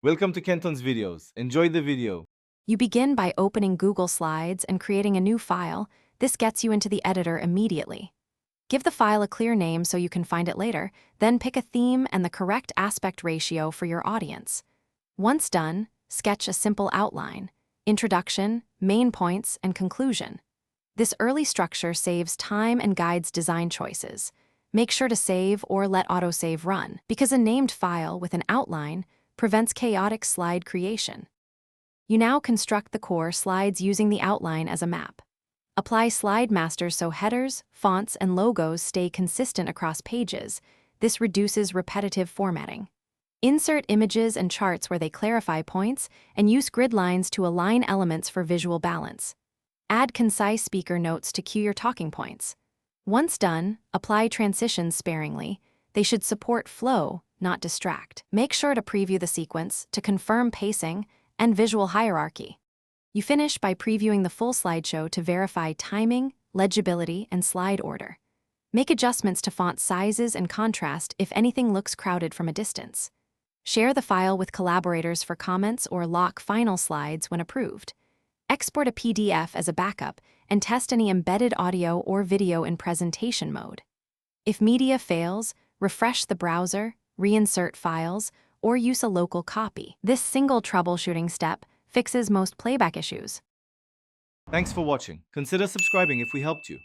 Welcome to Kenton's videos. Enjoy the video. You begin by opening Google Slides and creating a new file. This gets you into the editor immediately. Give the file a clear name so you can find it later, then pick a theme and the correct aspect ratio for your audience. Once done, sketch a simple outline: introduction, main points, and conclusion. This early structure saves time and guides design choices. Make sure to save or let autosave run, because a named file with an outline prevents chaotic slide creation. You now construct the core slides using the outline as a map. Apply slide masters so headers, fonts, and logos stay consistent across pages. This reduces repetitive formatting. Insert images and charts where they clarify points, and use grid lines to align elements for visual balance. Add concise speaker notes to cue your talking points. Once done, apply transitions sparingly. They should support flow, not distract. Make sure to preview the sequence to confirm pacing and visual hierarchy. You finish by previewing the full slideshow to verify timing, legibility, and slide order. Make adjustments to font sizes and contrast if anything looks crowded from a distance. Share the file with collaborators for comments or lock final slides when approved. Export a PDF as a backup and test any embedded audio or video in presentation mode. If media fails, refresh the browser, reinsert files, or use a local copy. This single troubleshooting step fixes most playback issues. Thanks for watching. Consider subscribing if we helped you.